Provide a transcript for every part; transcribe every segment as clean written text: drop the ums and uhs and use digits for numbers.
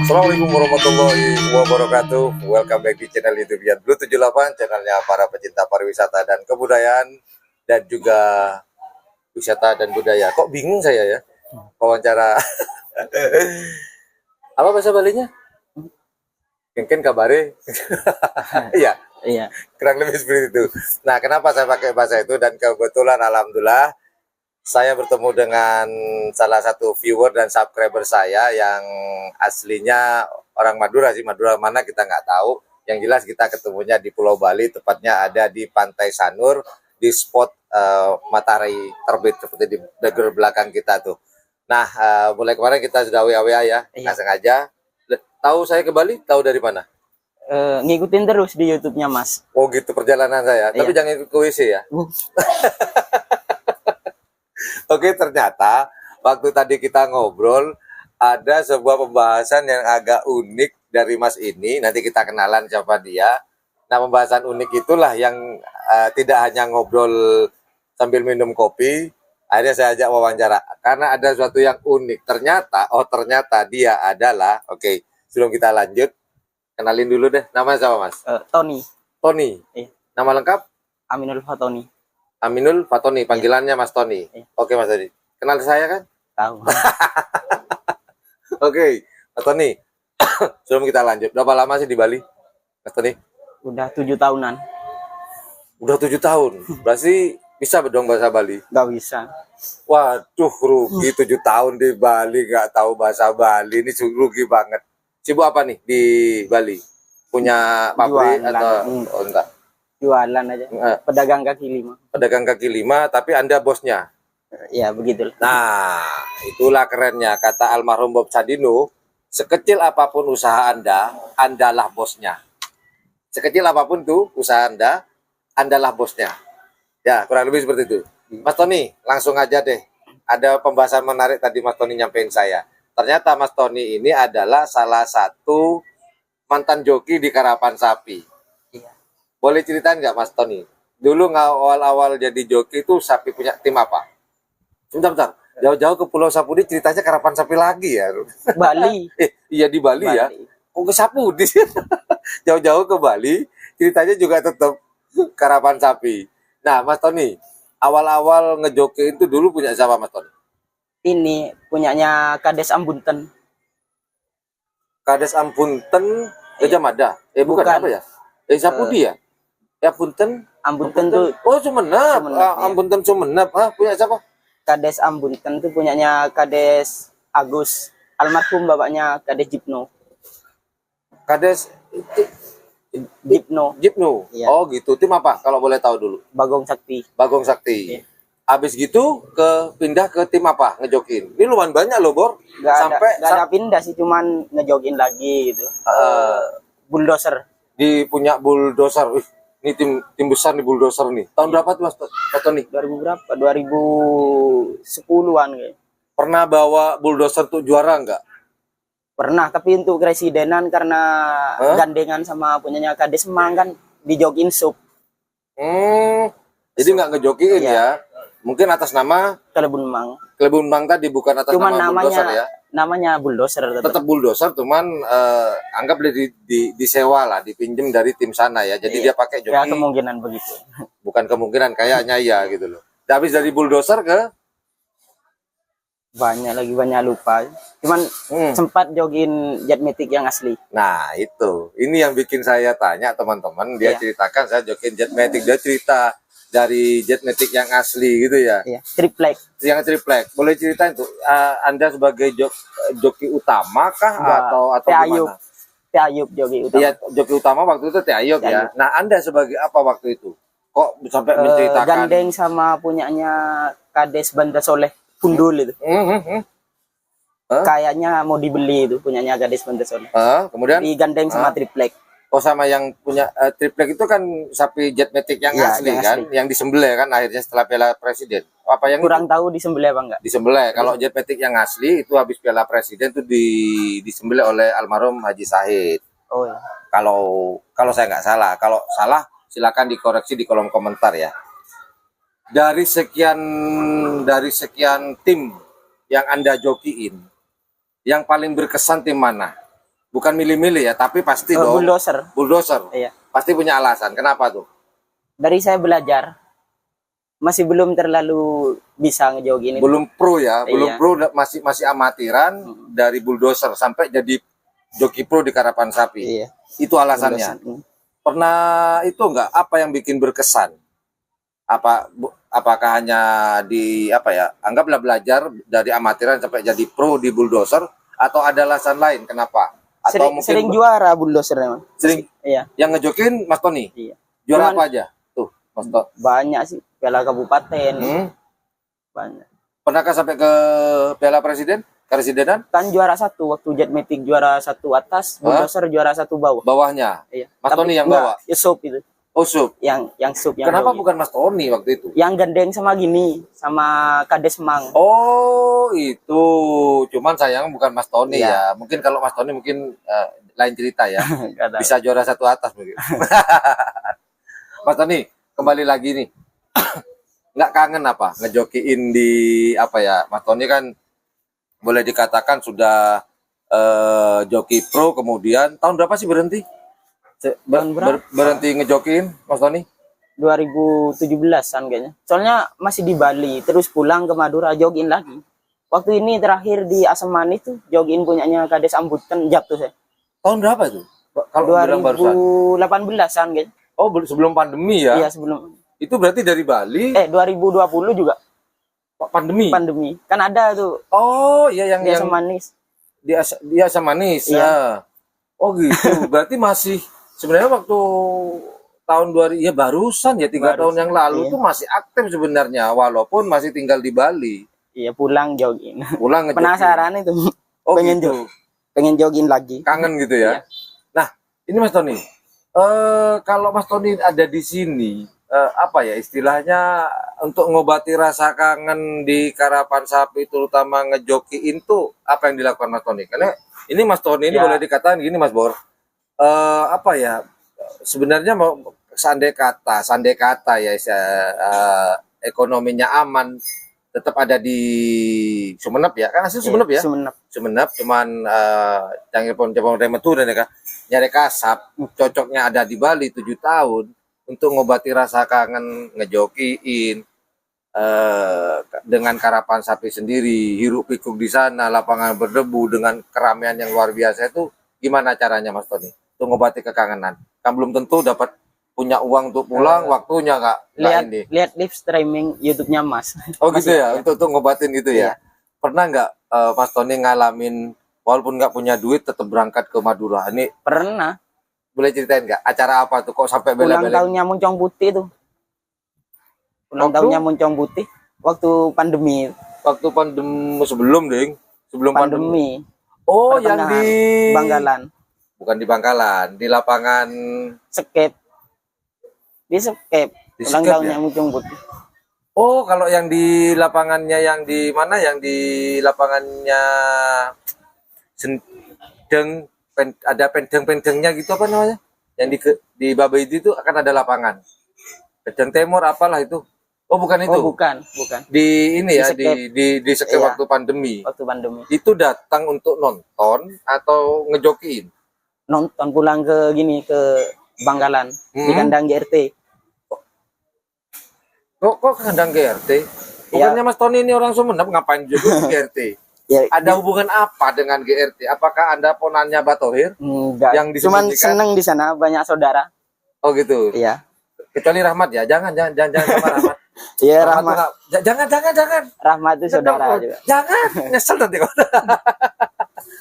Assalamualaikum warahmatullahi wabarakatuh. Welcome back di channel YouTube Yan Blue 78, channelnya para pecinta pariwisata dan kebudayaan dan juga wisata dan budaya. Kok bingung saya ya wawancara. Apa bahasa Balinya? Mungkin kabare. Iya. Iya. Kurang lebih seperti itu. Nah, kenapa saya pakai bahasa itu, dan kebetulan alhamdulillah saya bertemu dengan salah satu viewer dan subscriber saya yang aslinya orang Madura sih. Madura mana kita nggak tahu. Yang jelas kita ketemunya di Pulau Bali, tepatnya ada di Pantai Sanur, di spot matahari terbit seperti di background belakang kita tuh. Nah, mulai kemarin kita sudah WA ya, nggak sengaja. Tahu saya ke Bali, tahu dari mana? Ngikutin terus di YouTube-nya Mas. Oh gitu perjalanan saya, tapi jangan ikut ke WC ya. Oke, ternyata waktu tadi kita ngobrol ada sebuah pembahasan yang agak unik dari Mas ini. Nanti kita kenalan siapa dia. Nah, pembahasan unik itulah yang tidak hanya ngobrol sambil minum kopi. Akhirnya saya ajak wawancara karena ada sesuatu yang unik. Ternyata dia adalah, oke, sebelum kita lanjut, kenalin dulu deh. Nama siapa Mas? Tony. Tony. Iya. Nama lengkap? Aminul Fatoni. Aminul Fatoni, panggilannya Mas Tony. Oke Mas Tony. Kenal saya kan? Tahu. Oke, Mas Tony. Sebelum kita lanjut, berapa lama sih di Bali, Mas Tony? Udah 7 tahunan. Udah 7 tahun. Berarti bisa dong bahasa Bali? Gak bisa. Waduh, rugi 7 tahun di Bali nggak tahu bahasa Bali. Ini rugi banget. Sibuk apa nih di Bali? Punya pabrik Jualan. atau enggak? Jualan aja. Pedagang kaki lima. Pedagang kaki lima, tapi Anda bosnya. Ya begitu. Nah, itulah kerennya kata almarhum Bob Sadino, sekecil apapun usaha Anda, Andalah bosnya. Sekecil apapun tuh usaha Anda, Andalah bosnya. Ya, kurang lebih seperti itu. Mas Tony, langsung aja deh. Ada pembahasan menarik tadi Mas Tony nyampein saya. Ternyata Mas Tony ini adalah salah satu mantan joki di Karapan Sapi. Boleh ceritain nggak Mas Tony? Dulu awal-awal jadi joki itu Sapi punya tim apa? Bentar. Jauh-jauh ke Pulau Sapudi ceritanya Karapan Sapi lagi ya? Bali. Iya di Bali ya? Oh ke Sapudi. Jauh-jauh ke Bali, ceritanya juga tetap Karapan Sapi. Nah Mas Tony, awal-awal ngejoki itu dulu punya siapa Mas Tony? Ini punyanya Kades Ambunten. Kades Ambunten, Gajah Mada? Bukan apa ya? Sapudi ya? Ya Punten, Ambunten tuh. Oh Sumenep, Ambunten Sumenep. Punya siapa? Kades Ambunten tuh punyanya Kades Agus. Almarhum bapaknya Kades Jipno. Kades Jipno. Iya. Oh gitu. Tim apa kalau boleh tahu dulu? Bagong Sakti. Bagong Sakti. Iya. Habis gitu pindah ke tim apa? Ngejokin. Ini lumayan banyak loh, Bor. Gak ada pindah sih, cuman ngejogin lagi gitu. Bulldozer. Punya bulldozer. Ini tim besar nih bulldozer nih. Tahun berapa tuh Mas Tony? 2000 berapa? 2010-an kayak. Pernah bawa bulldozer tuh juara nggak? Pernah, tapi untuk residenan karena gandengan sama punyanya Kades Semang kan dijokin sub. Jadi nggak ngejokiin ya? Mungkin atas nama Kelebun Mang. Kelebun Mang tadi, bukan atas cuman nama bulldozer ya? Namanya bulldozer tetap bulldozer, cuman anggap disewa lah, dipinjem dari tim sana ya. Jadi dia pakai joki. Ya kemungkinan begitu. Bukan kemungkinan, kayaknya ya gitu loh. Habis dari bulldozer ke banyak lupa. Cuman sempat jogin Jetmatic yang asli. Nah itu, ini yang bikin saya tanya teman-teman. Dia ceritakan saya jogin Jetmatic, dia cerita dari Jetmatic yang asli gitu ya. Iya, triplek. Yang triplek. Boleh ceritain tuh, Anda sebagai joki utama kah atau gimana? Teh Ayub joki utama. Iya, joki utama waktu itu Teh Ayub ya. Nah, Anda sebagai apa waktu itu? Kok sampai menceritakan? Gandeng sama punyanya Kades Banda Soleh Pundul itu. Kayaknya mau dibeli itu punyanya Gadis Pentesona. Kemudian Digandeng sama triplek. oh sama yang punya triplek itu kan sapi Jetmatic yang Iya, asli yang kan, asli. yang disembelih kan akhirnya setelah Piala Presiden. Apa yang Kurang tahu disembelih apa enggak. disembelih? Kalau Jetmatic yang asli itu habis Piala Presiden itu disembelih oleh almarhum Haji Sahid. Oh ya. Kalau saya nggak salah, kalau salah silakan dikoreksi di kolom komentar ya. Dari sekian tim yang Anda jokiin, yang paling berkesan tim mana? Bukan milih-milih ya, tapi pasti dong. Bulldozer. Bulldozer. Iya. Pasti punya alasan. Kenapa tuh? Dari saya belajar masih belum terlalu bisa ngejogging itu. Belum pro ya, belum Iya. pro, masih amatiran dari Bulldozer sampai jadi joki pro di Karapan Sapi. Iya. Itu alasannya. Bulldozer. Pernah itu enggak apa yang bikin berkesan? Apakah hanya anggaplah belajar dari amatiran sampai jadi pro di Bulldozer atau ada alasan lain kenapa? Atau Sering juara Bulldozer memang. sering Iya. yang ngejokin Mas Tony? Iya. Juara Cuman apa aja? Tuh, Mas Tony. banyak sih Piala Kabupaten. Banyak. Pernahkah sampai ke Piala Presidenan? Kan juara 1 waktu Jetmatic juara 1 atas, Bulldozer juara 1 bawah. Bawahnya. Iya. Mas Tapi Tony yang enggak, bawa? ya sub itu. Oh, sub. Yang sub yang Kenapa jogging. bukan Mas Tony waktu itu? Yang gandeng sama gini, sama Kades Mang. Oh, itu. Cuman sayang bukan Mas Tony Iya. ya. Mungkin kalau Mas Tony mungkin lain cerita ya. Nggak tahu. Bisa juara 1 atas mungkin. Mas Tony, kembali lagi nih. Nggak kangen apa? Ngejokiin di Mas Tony kan boleh dikatakan sudah joki pro, kemudian tahun berapa sih berhenti? Tahun berapa? Berhenti ngejokiin Mas Tony? 2017-an kayaknya. Soalnya masih di Bali, terus pulang ke Madura jogging lagi. Waktu ini terakhir di Asam Manis tuh jogging punyanya Kades Ambutan jatuh saya. Tahun berapa itu? Kalau bilang barusan. 2018-an kayaknya. Oh, sebelum pandemi ya? Iya, sebelum. Itu berarti dari Bali 2020 juga pandemi. pandemi. Kan ada tuh Oh, iya yang di Asam Manis. dia Asam Manis. Iya. Ya. Oh gitu. Berarti masih sebenarnya waktu tahun 2000 ya barusan ya 3 tahun yang lalu iya. tuh masih aktif sebenarnya walaupun masih tinggal di Bali. Iya, pulang jogging. Pulang ngejogging. Penasaran itu. Oh pengen gitu. Pengen jogging lagi. Kangen gitu ya. Iya. Nah, ini Mas Tony. Kalau Mas Tony ada di sini, istilahnya untuk ngobati rasa kangen di Karapan Sapi terutama ngejokiin tuh apa yang dilakukan Mas Tony? Karena ini Mas Tony ini Ya. boleh dikatakan gini Mas Bor. Sebenarnya mau sandai kata ya ekonominya aman tetap ada di Sumenep ya kan asli Sumenep ya Sumenep cuman canggih pon remetu dan ya nyari kasap cocoknya ada di Bali 7 tahun untuk ngobati rasa kangen ngejokiin dengan Karapan Sapi sendiri hiruk pikuk di sana lapangan berdebu dengan keramaian yang luar biasa itu gimana caranya Mas Tony untuk ngobati kekangenan kan belum tentu dapat punya uang untuk pulang waktunya nggak ini lihat live streaming YouTube-nya Mas. oh gitu ya, ya. untuk ngobatin gitu ya. Iya. Pernah nggak Mas Tony ngalamin walaupun nggak punya duit tetap berangkat ke Madura? Ini Pernah. boleh ceritain nggak acara apa tuh kok sampai Ulang bela-belain? tahunnya Moncong Putih tuh. Ulang Waktu? tahunnya Moncong Putih waktu pandemi. Waktu pandemi sebelum ding, sebelum pandemi. Oh, yang di Bangkalan. bukan di Bangkalan, di lapangan Skep. Di Skep. Di Ulang Skep, tahunnya ya? Moncong Putih. Oh, kalau yang di lapangannya yang di mana? Yang di lapangannya Sendeng ada pendeng-pendengnya gitu apa namanya? Yang di Babai itu akan ada lapangan. Pendeng Timur apalah itu. Oh, bukan itu. Oh, bukan. Di ini ya, Skep. di Skep Iya. waktu pandemi. Waktu pandemi. Itu datang untuk nonton atau ngejokiin? Nonton pulang ke Bangkalan di kandang GRT. Kok kandang GRT? Bukannya Mas Tony ini orang Sumeneb ngapain juga di GRT? Ya, Ada hubungan apa dengan GRT? Apakah Anda ponannya Batohir? enggak. Yang Cuman disembunyikan? seneng di sana banyak saudara. Oh gitu. Iya. Kecuali Rahmat ya. Jangan sama Rahmat. Iya, tuh Rahmat. nggak- jangan. Rahmat itu saudara juga. Jangan, nyesel nanti kok.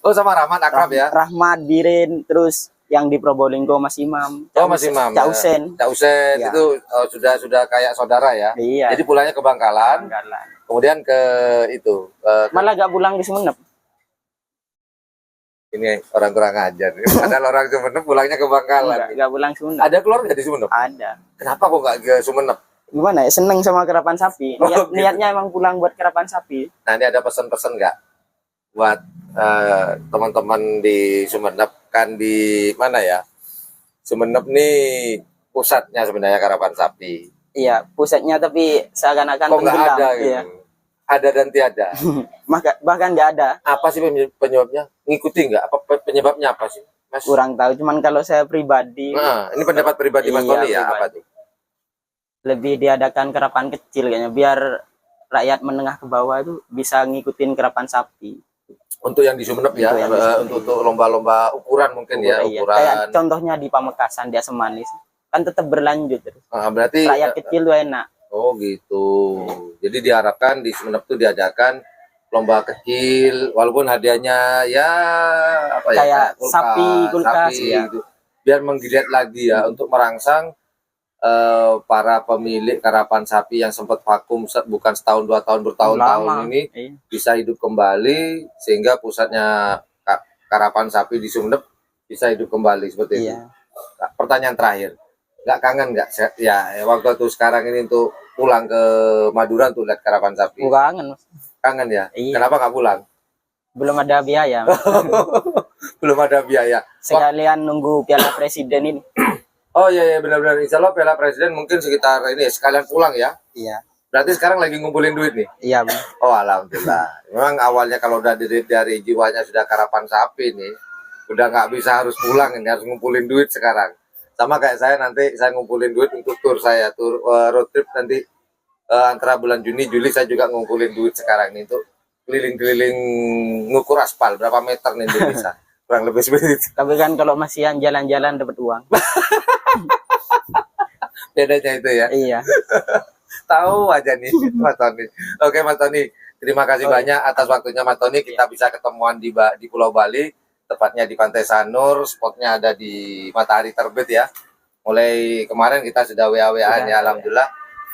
Oh sama Rahmat akrab ya. Rahmat, Birin, terus yang di Probolinggo Mas Imam. Oh Mas Imam. Cak Usen. Cak Usen Ya. itu sudah kayak saudara ya. Iya. Jadi pulangnya ke Bangkalan, Bangkalan. kemudian ke itu. Malah gak pulang di Sumeneb. Ini orang kurang ajar. Padahal orang Sumeneb pulangnya ke Bangkalan. Enggak pulang Sumeneb. Ada keluarga di Sumeneb? Ada. Kenapa kok nggak ke Sumeneb? Gimana ya, seneng sama kerapan sapi. Oh, gitu. Niatnya emang pulang buat kerapan sapi. Nah, ini ada pesan-pesan nggak buat teman-teman di Sumeneb, kan di mana ya? Sumeneb nih pusatnya sebenarnya karapan sapi. Iya, pusatnya tapi seakan-akan Kok nggak tenggelam. ada gitu? Iya. Ada dan tiada. Bahkan nggak ada. Apa sih penyebabnya? Ngikuti nggak? Apa penyebabnya apa sih, Mas? Kurang tahu. Cuman kalau saya pribadi Nah, ini pendapat pribadi Mas Iya, Tony ya, pribadi. apa tuh? lebih diadakan kerapan kecil kayaknya, biar rakyat menengah ke bawah itu bisa ngikutin kerapan sapi. Untuk yang di Sumeneb ya, Untuk yang di Sumeneb. untuk lomba-lomba ukuran mungkin ya, Iya. ukuran. Kayak contohnya di Pamekasan, di Asam Manis kan tetap berlanjut terus. Berarti Rakyat kecil tuh enak. oh gitu. Jadi diharapkan di Sumeneb tuh diadakan lomba kecil, walaupun hadiahnya ya apa ya, Kayak sapi, kulkas, sapi, ya. gitu. Biar menggiliat lagi ya untuk merangsang para pemilik karapan sapi yang sempat vakum bukan setahun 2 tahun bertahun-tahun Lama. ini Iya. bisa hidup kembali, sehingga pusatnya karapan sapi di Sumeneb bisa hidup kembali seperti itu. Iya. Nah, pertanyaan terakhir, nggak kangen nggak ya waktu itu sekarang ini untuk pulang ke Madura untuk lihat karapan sapi? Kangen, Mas. Kangen ya? Iya. Kenapa nggak pulang? Belum ada biaya. Belum ada biaya. Sekalian nunggu Piala Presiden ini. Oh iya, benar-benar. Insya Allah Piala Presiden mungkin sekitar ini sekalian pulang ya. Iya. Berarti sekarang lagi ngumpulin duit nih. Iya, Bang. Oh alhamdulillah. Memang awalnya kalau udah dari jiwanya sudah karapan sapi nih, udah nggak bisa harus pulang ini, harus ngumpulin duit sekarang. Sama kayak saya, nanti saya ngumpulin duit untuk tur saya, tur road trip nanti antara bulan Juni Juli saya juga ngumpulin duit sekarang nih untuk keliling-keliling ngukur aspal berapa meter nih Indonesia. Kurang lebih seperti itu. Tapi kan kalau masihan jalan-jalan dapat uang. Bedanya itu ya. Iya. Tahu aja nih Mas Tony. Oke Mas Tony, terima kasih banyak atas waktunya Mas Tony. Kita bisa ketemuan di Pulau Bali, tepatnya di Pantai Sanur. Spotnya ada di Matahari Terbit ya. Mulai kemarin kita sudah WA-WA-an ya, alhamdulillah.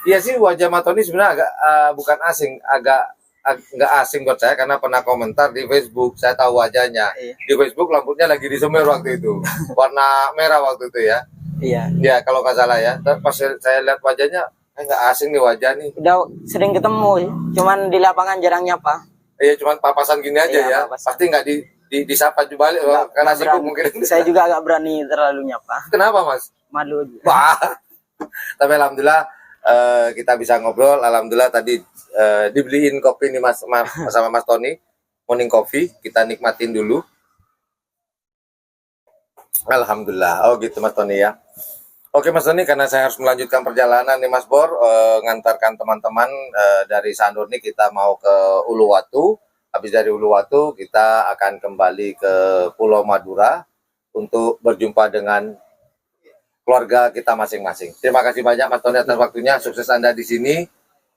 Iya sih, wajah Mas Tony sebenarnya agak bukan asing, agak nggak asing buat saya karena pernah komentar di Facebook. Saya tahu wajahnya. Iya. Di Facebook lampunya lagi di Semeru waktu itu, warna merah waktu itu ya. Iya. Ya kalau nggak salah ya. Terus pas saya lihat wajahnya, nggak asing nih wajah nih. Udah sering ketemu, cuman di lapangan jarang nyapa. Iya, cuman papasan gini aja Iya, ya. papasan. Pasti nggak disapa juga balik karena Nggak sibuk berani. mungkin. Saya juga agak berani terlalu nyapa. Kenapa Mas? Malu aja. Wah. Tapi alhamdulillah kita bisa ngobrol. Alhamdulillah tadi dibeliin kopi nih sama Mas Tony, morning coffee, kita nikmatin dulu. Alhamdulillah. Oh gitu Mas Tony ya. Oke Mas Tony, karena saya harus melanjutkan perjalanan nih Mas Bor, ngantarkan teman-teman dari Sanur nih, kita mau ke Uluwatu. Habis dari Uluwatu kita akan kembali ke Pulau Madura untuk berjumpa dengan keluarga kita masing-masing. Terima kasih banyak Mas Tony atas waktunya. Sukses Anda di sini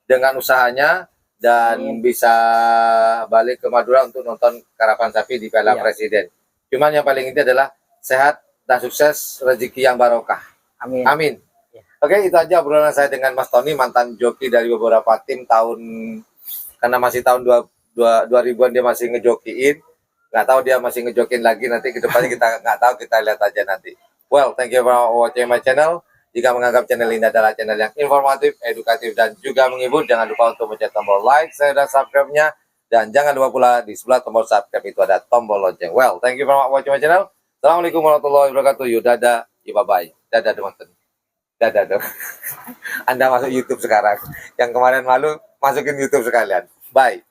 dengan usahanya dan bisa balik ke Madura untuk nonton karapan sapi di Piala Iya. Presiden. Cuman yang paling inti adalah sehat dan sukses, rezeki yang barokah. Amin. Amin. Ya. Oke, itu aja obrolan saya dengan Mas Tony, mantan joki dari beberapa tim tahun, karena masih tahun 2000-an dia masih ngejokiin. Nggak tahu dia masih ngejokin lagi, nanti ke depannya kita nggak tahu, kita lihat aja nanti. Well, thank you for watching my channel. Jika menganggap channel ini adalah channel yang informatif, edukatif, dan juga menghibur, jangan lupa untuk mencet tombol like, share, dan subscribe-nya. Dan jangan lupa pula di sebelah tombol subscribe itu ada tombol lonceng. Well, thank you for watching my channel. Assalamualaikum warahmatullahi wabarakatuh. Yuk, dadah. Yuk, bye-bye. Dadah, teman-teman. Dadah dong. Anda masuk YouTube sekarang. Yang kemarin malu, masukin YouTube sekalian. Bye.